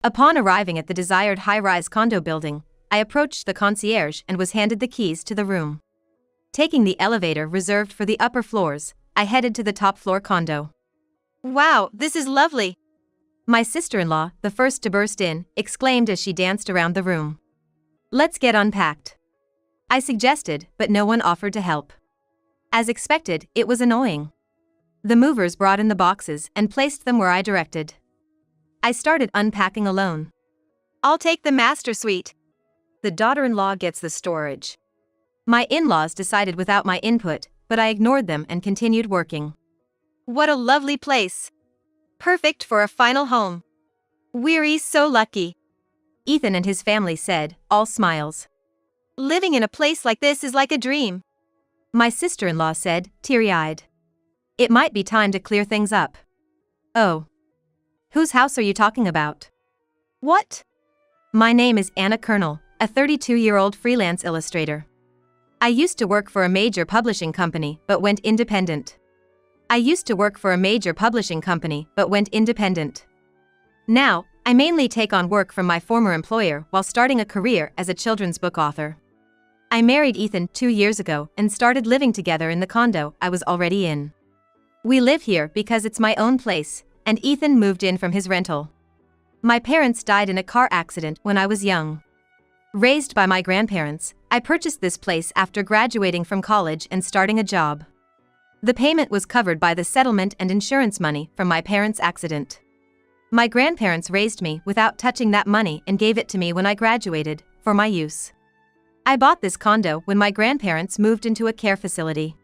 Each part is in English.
Upon arriving at the desired high-rise condo building, I approached the concierge and was handed the keys to the room. Taking the elevator reserved for the upper floors, I headed to the top-floor condo. Wow, this is lovely! My sister-in-law, the first to burst in, exclaimed as she danced around the room. Let's get unpacked. I suggested, but no one offered to help. As expected, it was annoying. The movers brought in the boxes and placed them where I directed. I started unpacking alone. I'll take the master suite. The daughter-in-law gets the storage. My in-laws decided without my input, but I ignored them and continued working. What a lovely place. Perfect for a final home. We're so lucky. Ethan and his family said, all smiles. Living in a place like this is like a dream. My sister-in-law said, teary-eyed. It might be time to clear things up. Oh. Whose house are you talking about? What? My name is Anna Kernel, a 32-year-old freelance illustrator. I used to work for a major publishing company but went independent. Now, I mainly take on work from my former employer while starting a career as a children's book author. I married Ethan 2 years ago and started living together in the condo I was already in. We live here because it's my own place, and Ethan moved in from his rental. My parents died in a car accident when I was young. Raised by my grandparents, I purchased this place after graduating from college and starting a job. The payment was covered by the settlement and insurance money from my parents' accident. My grandparents raised me without touching that money and gave it to me when I graduated, for my use. I bought this condo when my grandparents moved into a care facility.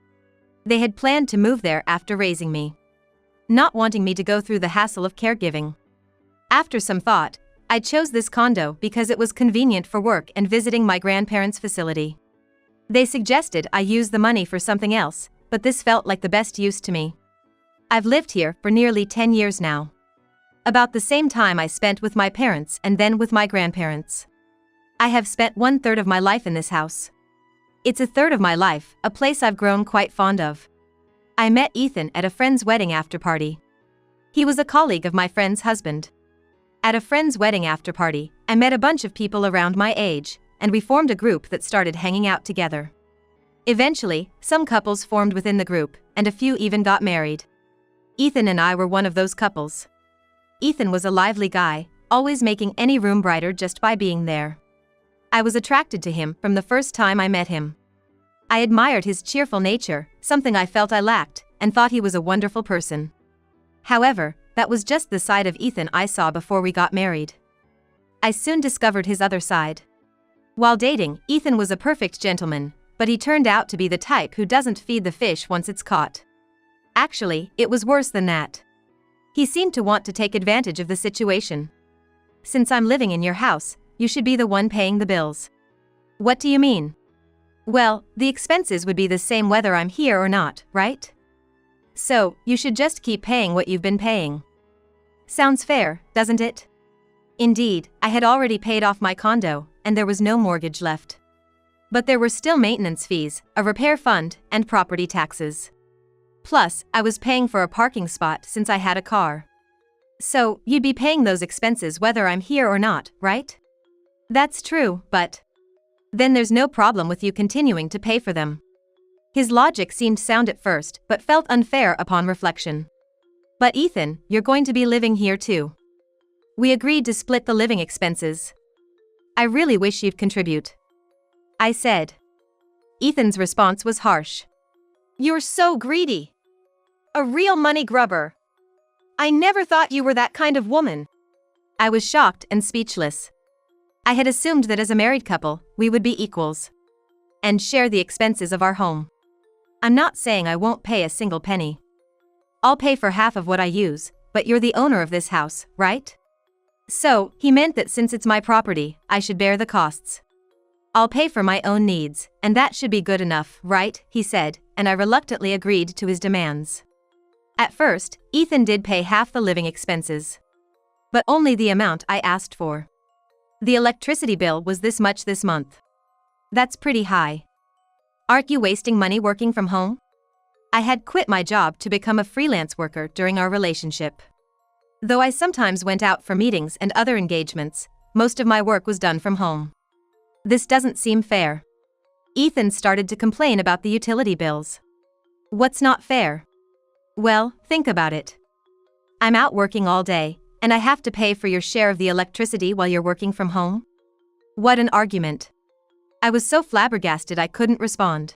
They had planned to move there after raising me, not wanting me to go through the hassle of caregiving. After some thought, I chose this condo because it was convenient for work and visiting my grandparents' facility. They suggested I use the money for something else, but this felt like the best use to me. I've lived here for nearly 10 years now. About the same time I spent with my parents and then with my grandparents. I have spent 1/3 of my life in this house. It's a third of my life, a place I've grown quite fond of. I met Ethan at a friend's wedding after party. He was a colleague of my friend's husband. At a friend's wedding after party, I met a bunch of people around my age, and we formed a group that started hanging out together. Eventually, some couples formed within the group, and a few even got married. Ethan and I were one of those couples. Ethan was a lively guy, always making any room brighter just by being there. I was attracted to him from the first time I met him. I admired his cheerful nature, something I felt I lacked, and thought he was a wonderful person. However, that was just the side of Ethan I saw before we got married. I soon discovered his other side. While dating, Ethan was a perfect gentleman, but he turned out to be the type who doesn't feed the fish once it's caught. Actually, it was worse than that. He seemed to want to take advantage of the situation. Since I'm living in your house, you should be the one paying the bills. What do you mean? Well, the expenses would be the same whether I'm here or not, right? So, you should just keep paying what you've been paying. Sounds fair, doesn't it? Indeed, I had already paid off my condo, and there was no mortgage left. But there were still maintenance fees, a repair fund, and property taxes. Plus, I was paying for a parking spot since I had a car. So, you'd be paying those expenses whether I'm here or not, right? That's true, but then there's no problem with you continuing to pay for them. His logic seemed sound at first, but felt unfair upon reflection. But Ethan, you're going to be living here too. We agreed to split the living expenses. I really wish you'd contribute, I said. Ethan's response was harsh. You're so greedy. A real money grubber. I never thought you were that kind of woman. I was shocked and speechless. I had assumed that as a married couple, we would be equals and share the expenses of our home. I'm not saying I won't pay a single penny. I'll pay for half of what I use, but you're the owner of this house, right? So, he meant that since it's my property, I should bear the costs. I'll pay for my own needs, and that should be good enough, right? He said, and I reluctantly agreed to his demands. At first, Ethan did pay half the living expenses, but only the amount I asked for. The electricity bill was this much this month. That's pretty high. Aren't you wasting money working from home? I had quit my job to become a freelance worker during our relationship. Though I sometimes went out for meetings and other engagements, most of my work was done from home. This doesn't seem fair. Ethan started to complain about the utility bills. What's not fair? Well, think about it. I'm out working all day, and I have to pay for your share of the electricity while you're working from home? What an argument. I was so flabbergasted I couldn't respond.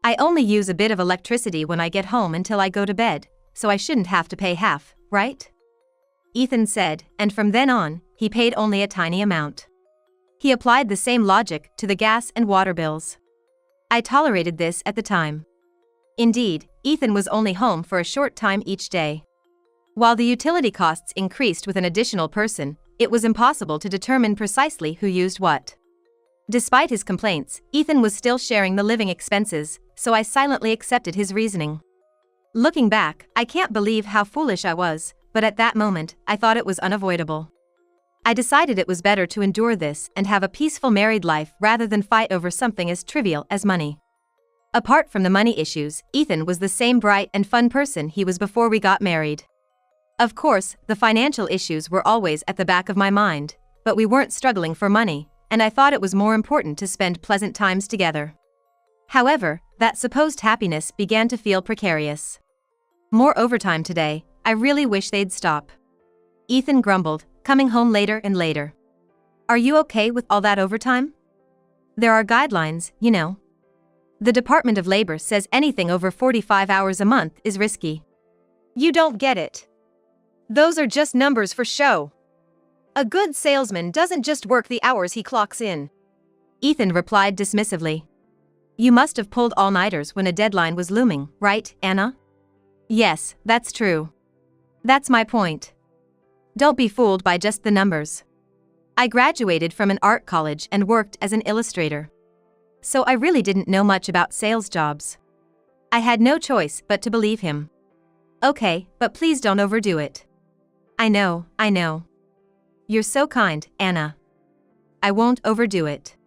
I only use a bit of electricity when I get home until I go to bed, so I shouldn't have to pay half, right? Ethan said, and from then on, he paid only a tiny amount. He applied the same logic to the gas and water bills. I tolerated this at the time. Indeed, Ethan was only home for a short time each day. While the utility costs increased with an additional person, it was impossible to determine precisely who used what. Despite his complaints, Ethan was still sharing the living expenses, so I silently accepted his reasoning. Looking back, I can't believe how foolish I was, but at that moment, I thought it was unavoidable. I decided it was better to endure this and have a peaceful married life rather than fight over something as trivial as money. Apart from the money issues, Ethan was the same bright and fun person he was before we got married. Of course, the financial issues were always at the back of my mind, but we weren't struggling for money, and I thought it was more important to spend pleasant times together. However, that supposed happiness began to feel precarious. More overtime today, I really wish they'd stop. Ethan grumbled, coming home later and later. Are you okay with all that overtime? There are guidelines, you know. The Department of Labor says anything over 45 hours a month is risky. You don't get it. Those are just numbers for show. A good salesman doesn't just work the hours he clocks in. Ethan replied dismissively. You must have pulled all-nighters when a deadline was looming, right, Anna? Yes, that's true. That's my point. Don't be fooled by just the numbers. I graduated from an art college and worked as an illustrator. So I really didn't know much about sales jobs. I had no choice but to believe him. Okay, but please don't overdo it. I know. You're so kind, Anna. I won't overdo it.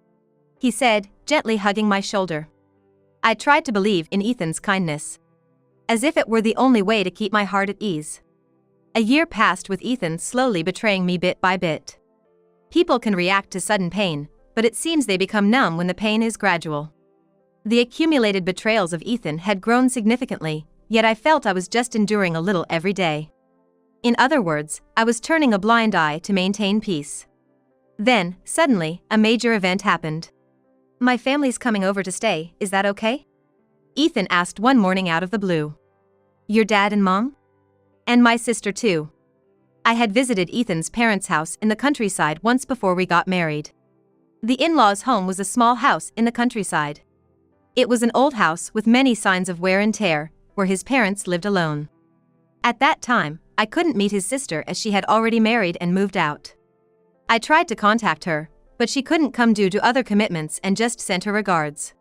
He said, gently hugging my shoulder. I tried to believe in Ethan's kindness. As if it were the only way to keep my heart at ease. A year passed with Ethan slowly betraying me bit by bit. People can react to sudden pain, but it seems they become numb when the pain is gradual. The accumulated betrayals of Ethan had grown significantly, yet I felt I was just enduring a little every day. In other words, I was turning a blind eye to maintain peace. Then, suddenly, a major event happened. My family's coming over to stay, is that okay? Ethan asked one morning out of the blue. Your dad and mom? And my sister too. I had visited Ethan's parents' house in the countryside once before we got married. The in-laws' home was a small house in the countryside. It was an old house with many signs of wear and tear, where his parents lived alone. At that time, I couldn't meet his sister as she had already married and moved out. I tried to contact her, but she couldn't come due to other commitments and just sent her regards.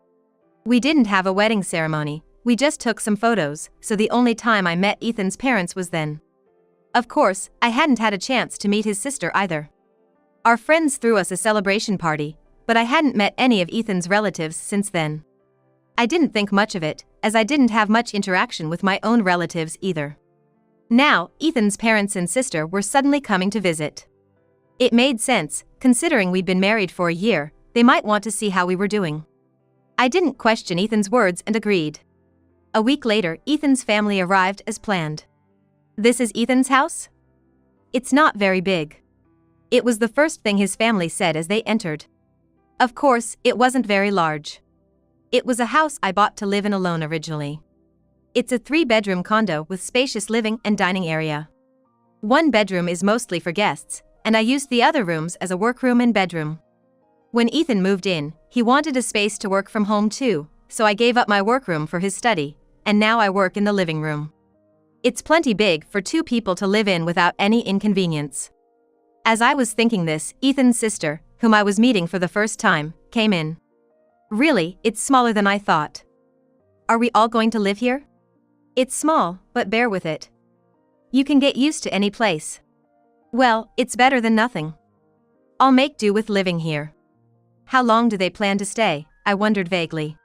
We didn't have a wedding ceremony, we just took some photos, so the only time I met Ethan's parents was then. Of course, I hadn't had a chance to meet his sister either. Our friends threw us a celebration party, but I hadn't met any of Ethan's relatives since then. I didn't think much of it, as I didn't have much interaction with my own relatives either. Now, Ethan's parents and sister were suddenly coming to visit. It made sense, considering we'd been married for a year, they might want to see how we were doing. I didn't question Ethan's words and agreed. A week later, Ethan's family arrived as planned. This is Ethan's house? It's not very big. It was the first thing his family said as they entered. Of course, it wasn't very large. It was a house I bought to live in alone originally. It's a 3-bedroom condo with spacious living and dining area. One bedroom is mostly for guests, and I used the other rooms as a workroom and bedroom. When Ethan moved in, he wanted a space to work from home too, so I gave up my workroom for his study, and now I work in the living room. It's plenty big for 2 people to live in without any inconvenience. As I was thinking this, Ethan's sister, whom I was meeting for the first time, came in. Really, it's smaller than I thought. Are we all going to live here? It's small, but bear with it. You can get used to any place. Well, it's better than nothing. I'll make do with living here. How long do they plan to stay? I wondered vaguely.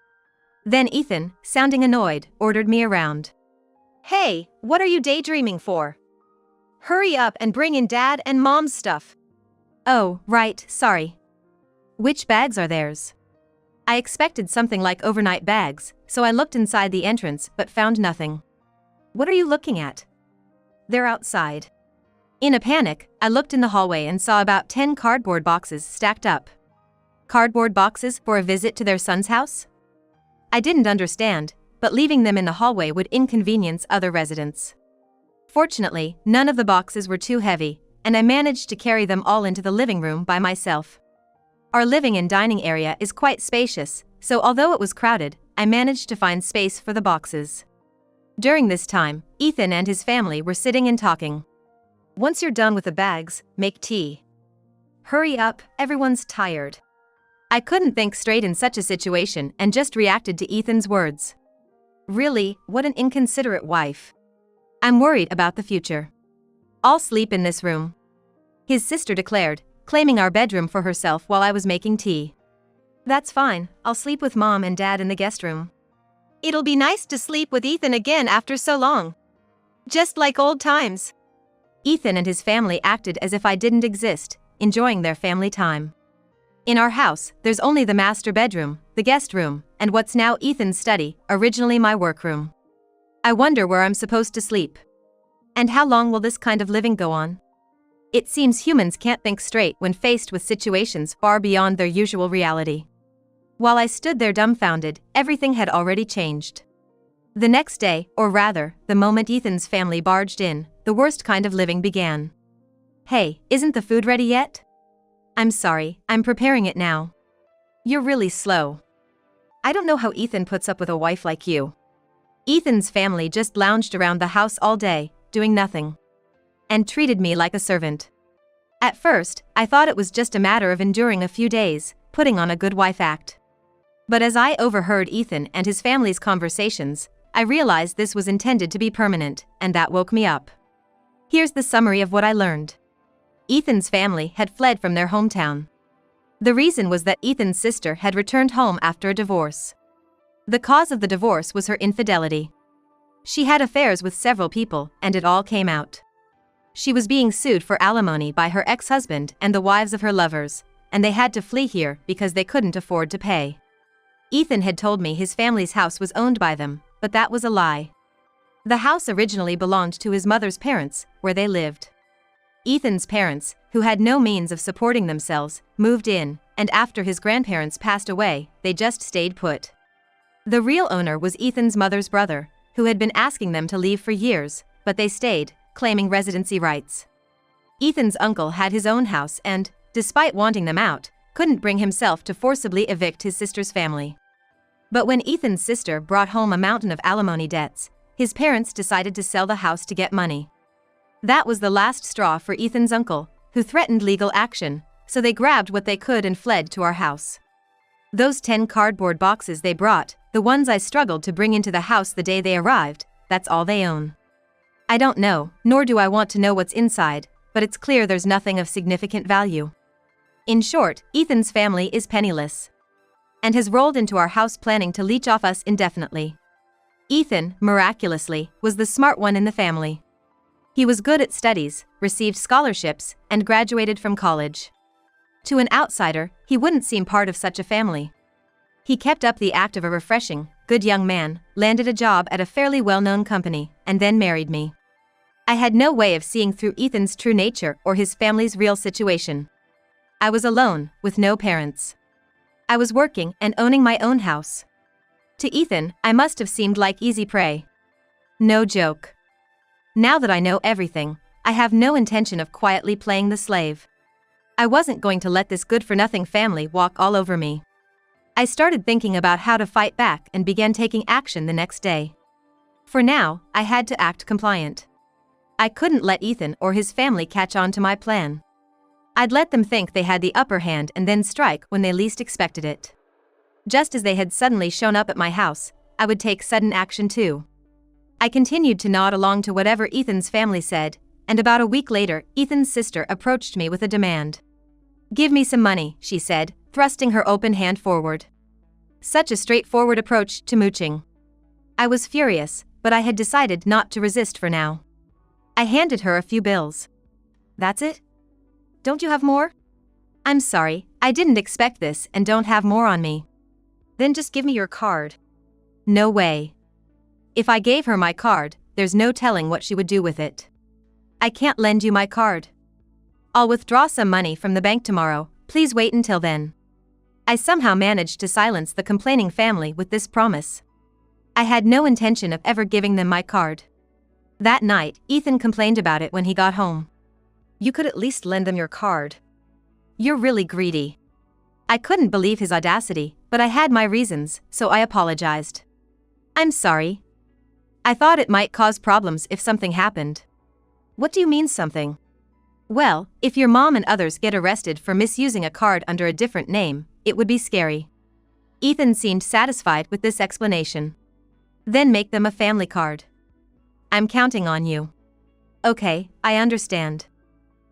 Then Ethan, sounding annoyed, ordered me around. Hey, what are you daydreaming for? Hurry up and bring in Dad and Mom's stuff. Oh, right, sorry. Which bags are theirs? I expected something like overnight bags, so I looked inside the entrance but found nothing. What are you looking at? They're outside. In a panic, I looked in the hallway and saw about 10 cardboard boxes stacked up. Cardboard boxes for a visit to their son's house? I didn't understand, but leaving them in the hallway would inconvenience other residents. Fortunately, none of the boxes were too heavy, and I managed to carry them all into the living room by myself. Our living and dining area is quite spacious, so although it was crowded, I managed to find space for the boxes. During this time, Ethan and his family were sitting and talking. Once you're done with the bags, make tea. Hurry up, everyone's tired. I couldn't think straight in such a situation and just reacted to Ethan's words. Really, what an inconsiderate wife. I'm worried about the future. I'll sleep in this room, his sister declared, claiming our bedroom for herself while I was making tea. That's fine, I'll sleep with Mom and Dad in the guest room. It'll be nice to sleep with Ethan again after so long. Just like old times. Ethan and his family acted as if I didn't exist, enjoying their family time. In our house, there's only the master bedroom, the guest room, and what's now Ethan's study, originally my workroom. I wonder where I'm supposed to sleep. And how long will this kind of living go on? It seems humans can't think straight when faced with situations far beyond their usual reality. While I stood there dumbfounded, everything had already changed. The next day, or rather, the moment Ethan's family barged in, the worst kind of living began. Hey, isn't the food ready yet? I'm sorry, I'm preparing it now. You're really slow. I don't know how Ethan puts up with a wife like you. Ethan's family just lounged around the house all day, doing nothing. And treated me like a servant. At first, I thought it was just a matter of enduring a few days, putting on a good wife act. But as I overheard Ethan and his family's conversations, I realized this was intended to be permanent, and that woke me up. Here's the summary of what I learned. Ethan's family had fled from their hometown. The reason was that Ethan's sister had returned home after a divorce. The cause of the divorce was her infidelity. She had affairs with several people, and it all came out. She was being sued for alimony by her ex-husband and the wives of her lovers, and they had to flee here because they couldn't afford to pay. Ethan had told me his family's house was owned by them, but that was a lie. The house originally belonged to his mother's parents, where they lived. Ethan's parents, who had no means of supporting themselves, moved in, and after his grandparents passed away, they just stayed put. The real owner was Ethan's mother's brother, who had been asking them to leave for years, but they stayed, claiming residency rights. Ethan's uncle had his own house and, despite wanting them out, couldn't bring himself to forcibly evict his sister's family. But when Ethan's sister brought home a mountain of alimony debts, his parents decided to sell the house to get money. That was the last straw for Ethan's uncle, who threatened legal action, so they grabbed what they could and fled to our house. Those 10 cardboard boxes they brought, the ones I struggled to bring into the house the day they arrived, that's all they own. I don't know, nor do I want to know what's inside, but it's clear there's nothing of significant value. In short, Ethan's family is penniless. And has rolled into our house planning to leech off us indefinitely. Ethan, miraculously, was the smart one in the family. He was good at studies, received scholarships, and graduated from college. To an outsider, he wouldn't seem part of such a family. He kept up the act of a refreshing, good young man, landed a job at a fairly well-known company, and then married me. I had no way of seeing through Ethan's true nature or his family's real situation. I was alone, with no parents. I was working and owning my own house. To Ethan, I must have seemed like easy prey. No joke. Now that I know everything, I have no intention of quietly playing the slave. I wasn't going to let this good-for-nothing family walk all over me. I started thinking about how to fight back and began taking action the next day. For now, I had to act compliant. I couldn't let Ethan or his family catch on to my plan. I'd let them think they had the upper hand and then strike when they least expected it. Just as they had suddenly shown up at my house, I would take sudden action too. I continued to nod along to whatever Ethan's family said, and about a week later, Ethan's sister approached me with a demand. "Give me some money," she said, thrusting her open hand forward. Such a straightforward approach to mooching. I was furious, but I had decided not to resist for now. I handed her a few bills. That's it? Don't you have more? I'm sorry, I didn't expect this and don't have more on me. Then just give me your card. No way. If I gave her my card, there's no telling what she would do with it. I can't lend you my card. I'll withdraw some money from the bank tomorrow, please wait until then. I somehow managed to silence the complaining family with this promise. I had no intention of ever giving them my card. That night, Ethan complained about it when he got home. You could at least lend them your card. You're really greedy. I couldn't believe his audacity, but I had my reasons, so I apologized. I'm sorry. I thought it might cause problems if something happened. What do you mean something? Well, if your mom and others get arrested for misusing a card under a different name, it would be scary. Ethan seemed satisfied with this explanation. Then make them a family card. I'm counting on you. Okay, I understand.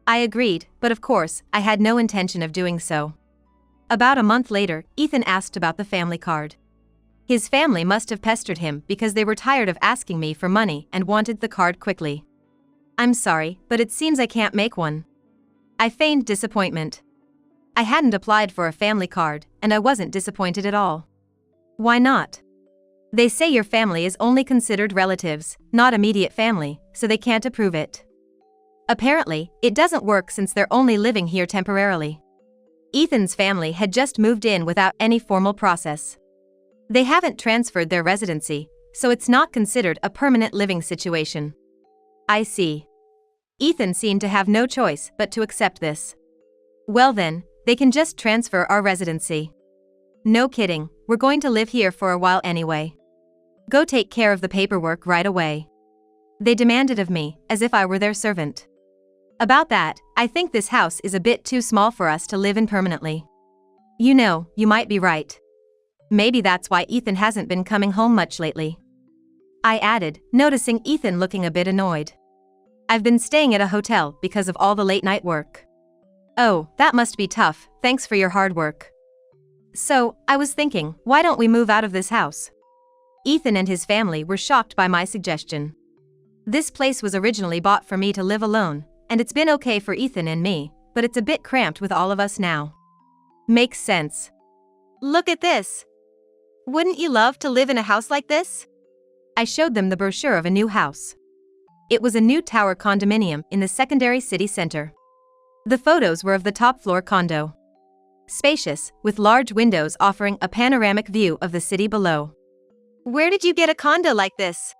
I agreed, but of course, I had no intention of doing so. About a month later, Ethan asked about the family card. His family must have pestered him because they were tired of asking me for money and wanted the card quickly. I'm sorry, but it seems I can't make one. I feigned disappointment. I hadn't applied for a family card, and I wasn't disappointed at all. Why not? They say your family is only considered relatives, not immediate family, so they can't approve it. Apparently, it doesn't work since they're only living here temporarily. Ethan's family had just moved in without any formal process. They haven't transferred their residency, so it's not considered a permanent living situation. I see. Ethan seemed to have no choice but to accept this. Well then, they can just transfer our residency. No kidding, we're going to live here for a while anyway. Go take care of the paperwork right away. They demanded of me, as if I were their servant. About that, I think this house is a bit too small for us to live in permanently. You know, you might be right. Maybe that's why Ethan hasn't been coming home much lately. I added, noticing Ethan looking a bit annoyed. I've been staying at a hotel because of all the late night work. Oh, that must be tough, thanks for your hard work. So, I was thinking, why don't we move out of this house? Ethan and his family were shocked by my suggestion. This place was originally bought for me to live alone, and it's been okay for Ethan and me, but it's a bit cramped with all of us now. Makes sense. Look at this. Wouldn't you love to live in a house like this? I showed them the brochure of a new house. It was a new tower condominium in the secondary city center. The photos were of the top floor condo. Spacious, with large windows offering a panoramic view of the city below. Where did you get a condo like this?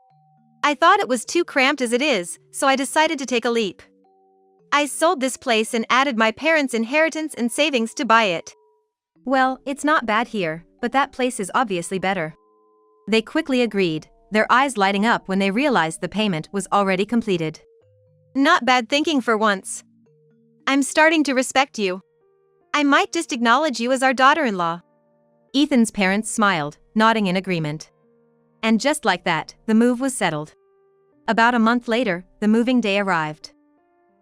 I thought it was too cramped as it is, so I decided to take a leap. I sold this place and added my parents' inheritance and savings to buy it. Well, it's not bad here, but that place is obviously better. They quickly agreed, their eyes lighting up when they realized the payment was already completed. Not bad thinking for once. I'm starting to respect you. I might just acknowledge you as our daughter-in-law. Ethan's parents smiled, nodding in agreement. And just like that, the move was settled. About a month later, the moving day arrived.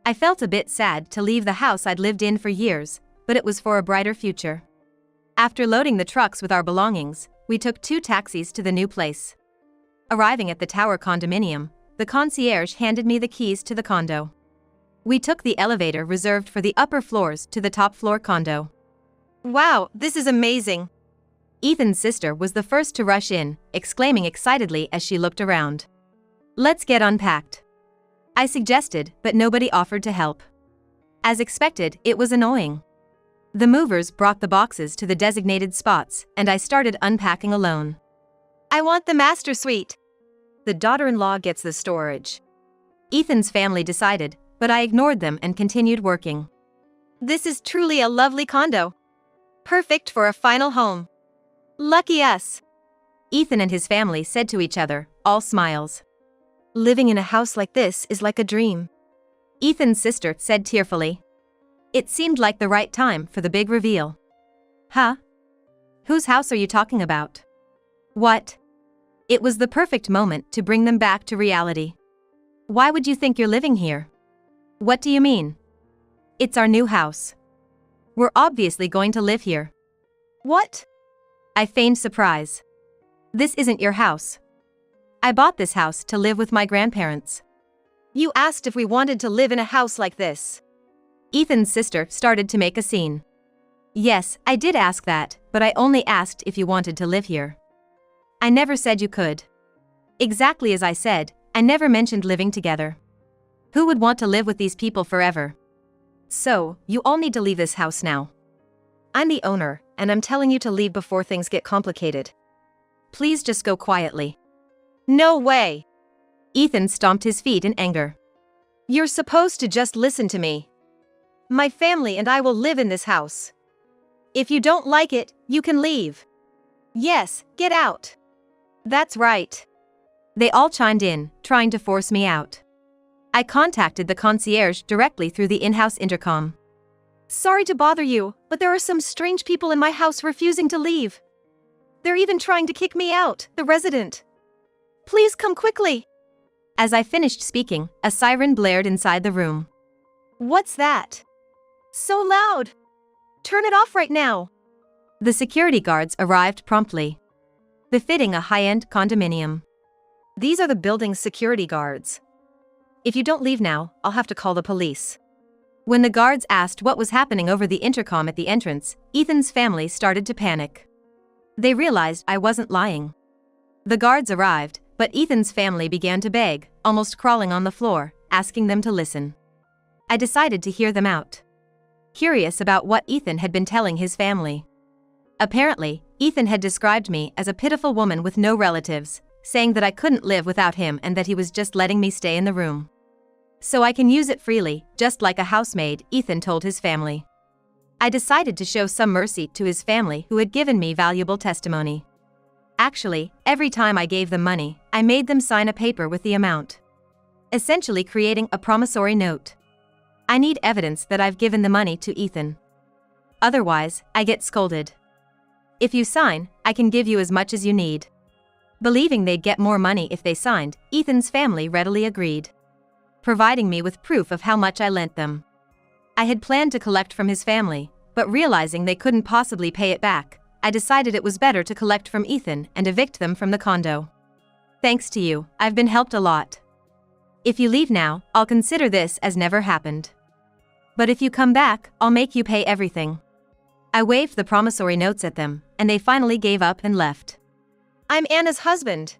I felt a bit sad to leave the house I'd lived in for years, but it was for a brighter future. After loading the trucks with our belongings, we took 2 taxis to the new place. Arriving at the tower condominium, the concierge handed me the keys to the condo. We took the elevator reserved for the upper floors to the top floor condo. Wow, this is amazing. Ethan's sister was the first to rush in, exclaiming excitedly as she looked around. Let's get unpacked. I suggested, but nobody offered to help. As expected, it was annoying. The movers brought the boxes to the designated spots, and I started unpacking alone. I want the master suite. The daughter-in-law gets the storage. Ethan's family decided, but I ignored them and continued working. This is truly a lovely condo. Perfect for a final home. Lucky us. Ethan and his family said to each other, all smiles. Living in a house like this is like a dream. Ethan's sister said tearfully. It seemed like the right time for the big reveal. Huh? Whose house are you talking about? What? It was the perfect moment to bring them back to reality. Why would you think you're living here? What do you mean? It's our new house. We're obviously going to live here. What? I feigned surprise. This isn't your house. I bought this house to live with my grandparents. You asked if we wanted to live in a house like this. Ethan's sister started to make a scene. Yes, I did ask that, but I only asked if you wanted to live here. I never said you could. Exactly as I said, I never mentioned living together. Who would want to live with these people forever? So, you all need to leave this house now. I'm the owner, and I'm telling you to leave before things get complicated. Please just go quietly. No way! Ethan stomped his feet in anger. You're supposed to just listen to me. My family and I will live in this house. If you don't like it, you can leave. Yes, get out. That's right. They all chimed in, trying to force me out. I contacted the concierge directly through the in-house intercom. Sorry to bother you, but there are some strange people in my house refusing to leave. They're even trying to kick me out, the resident. Please come quickly. As I finished speaking, a siren blared inside the room. What's that? So loud. Turn it off right now. The security guards arrived promptly, befitting a high-end condominium. These are the building's security guards. If you don't leave now, I'll have to call the police. When the guards asked what was happening over the intercom at the entrance, Ethan's family started to panic. They realized I wasn't lying. The guards arrived, but Ethan's family began to beg, almost crawling on the floor, asking them to listen. I decided to hear them out, curious about what Ethan had been telling his family. Apparently, Ethan had described me as a pitiful woman with no relatives, saying that I couldn't live without him and that he was just letting me stay in the room so I can use it freely, just like a housemaid, Ethan told his family. I decided to show some mercy to his family who had given me valuable testimony. Actually, every time I gave them money, I made them sign a paper with the amount, essentially creating a promissory note. I need evidence that I've given the money to Ethan. Otherwise, I get scolded. If you sign, I can give you as much as you need. Believing they'd get more money if they signed, Ethan's family readily agreed, providing me with proof of how much I lent them. I had planned to collect from his family, but realizing they couldn't possibly pay it back, I decided it was better to collect from Ethan and evict them from the condo. Thanks to you, I've been helped a lot. If you leave now, I'll consider this as never happened. But if you come back, I'll make you pay everything. I waved the promissory notes at them, and they finally gave up and left. I'm Anna's husband.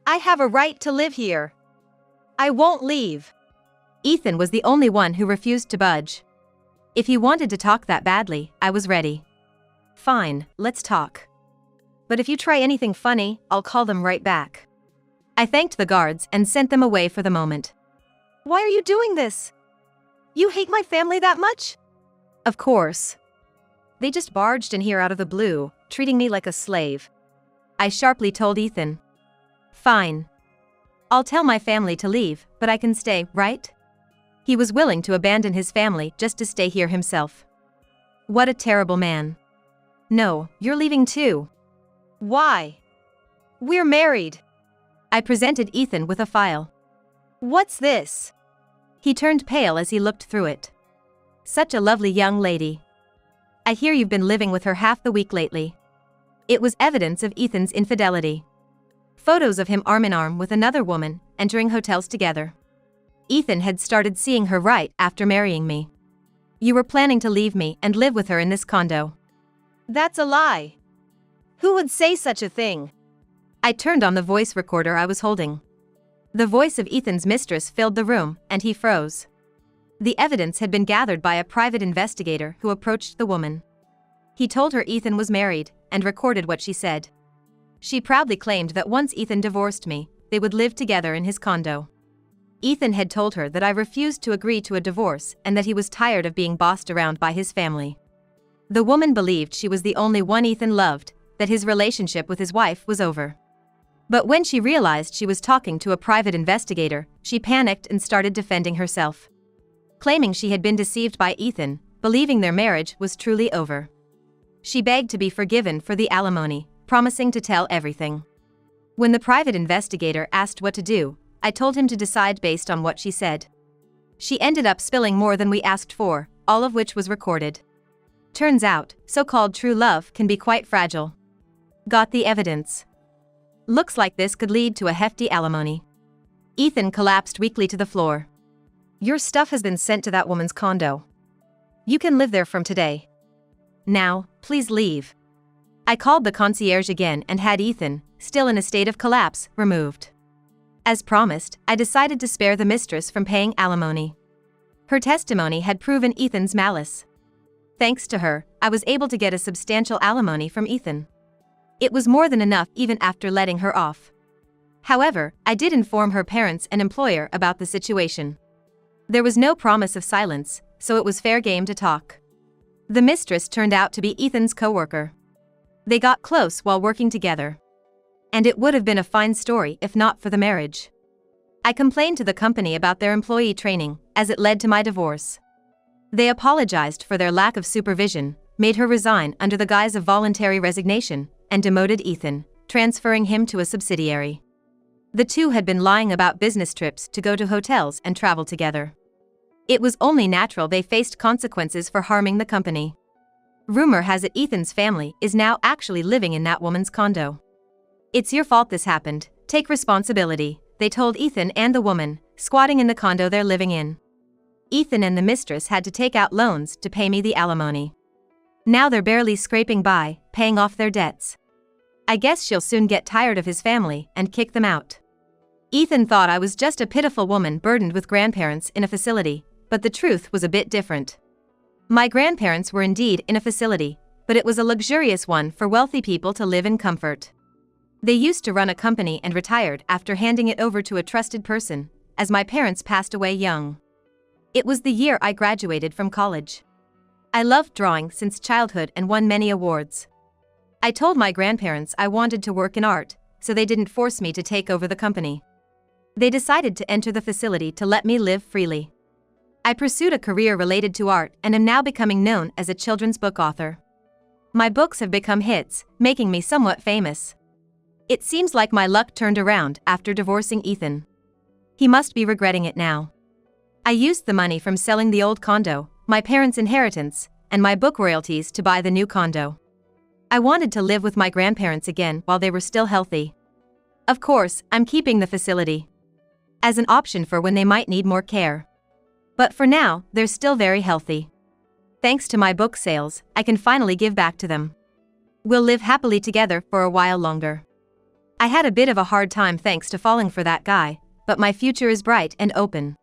I have a right to live here. I won't leave. Ethan was the only one who refused to budge. If he wanted to talk that badly, I was ready. Fine, let's talk. But if you try anything funny, I'll call them right back. I thanked the guards and sent them away for the moment. Why are you doing this? You hate my family that much? Of course. They just barged in here out of the blue, treating me like a slave. I sharply told Ethan. Fine. I'll tell my family to leave, but I can stay, right? He was willing to abandon his family just to stay here himself. What a terrible man. No, you're leaving too. Why? We're married. I presented Ethan with a file. What's this? He turned pale as he looked through it. Such a lovely young lady. I hear you've been living with her half the week lately. It was evidence of Ethan's infidelity. Photos of him arm in arm with another woman, entering hotels together. Ethan had started seeing her right after marrying me. You were planning to leave me and live with her in this condo. That's a lie. Who would say such a thing? I turned on the voice recorder I was holding. The voice of Ethan's mistress filled the room, and he froze. The evidence had been gathered by a private investigator who approached the woman. He told her Ethan was married, and recorded what she said. She proudly claimed that once Ethan divorced me, they would live together in his condo. Ethan had told her that I refused to agree to a divorce and that he was tired of being bossed around by his family. The woman believed she was the only one Ethan loved, that his relationship with his wife was over. But when she realized she was talking to a private investigator, she panicked and started defending herself, claiming she had been deceived by Ethan, believing their marriage was truly over. She begged to be forgiven for the alimony, promising to tell everything. When the private investigator asked what to do, I told him to decide based on what she said. She ended up spilling more than we asked for, all of which was recorded. Turns out, so-called true love can be quite fragile. Got the evidence. Looks like this could lead to a hefty alimony. Ethan collapsed weakly to the floor. Your stuff has been sent to that woman's condo. You can live there from today. Now, please leave. I called the concierge again and had Ethan, still in a state of collapse, removed. As promised, I decided to spare the mistress from paying alimony. Her testimony had proven Ethan's malice. Thanks to her, I was able to get a substantial alimony from Ethan. It was more than enough even after letting her off. However, I did inform her parents and employer about the situation. There was no promise of silence, so it was fair game to talk. The mistress turned out to be Ethan's co-worker. They got close while working together. And it would have been a fine story if not for the marriage. I complained to the company about their employee training, as it led to my divorce. They apologized for their lack of supervision, made her resign under the guise of voluntary resignation, and demoted Ethan, transferring him to a subsidiary. The two had been lying about business trips to go to hotels and travel together. It was only natural they faced consequences for harming the company. Rumor has it Ethan's family is now actually living in that woman's condo. It's your fault this happened, take responsibility, they told Ethan and the woman, squatting in the condo they're living in. Ethan and the mistress had to take out loans to pay me the alimony. Now they're barely scraping by, paying off their debts. I guess she'll soon get tired of his family and kick them out. Ethan thought I was just a pitiful woman burdened with grandparents in a facility, but the truth was a bit different. My grandparents were indeed in a facility, but it was a luxurious one for wealthy people to live in comfort. They used to run a company and retired after handing it over to a trusted person, as my parents passed away young. It was the year I graduated from college. I loved drawing since childhood and won many awards. I told my grandparents I wanted to work in art, so they didn't force me to take over the company. They decided to enter the facility to let me live freely. I pursued a career related to art and am now becoming known as a children's book author. My books have become hits, making me somewhat famous. It seems like my luck turned around after divorcing Ethan. He must be regretting it now. I used the money from selling the old condo, my parents' inheritance, and my book royalties to buy the new condo. I wanted to live with my grandparents again while they were still healthy. Of course, I'm keeping the facility as an option for when they might need more care. But for now, they're still very healthy. Thanks to my book sales, I can finally give back to them. We'll live happily together for a while longer. I had a bit of a hard time thanks to falling for that guy, but my future is bright and open.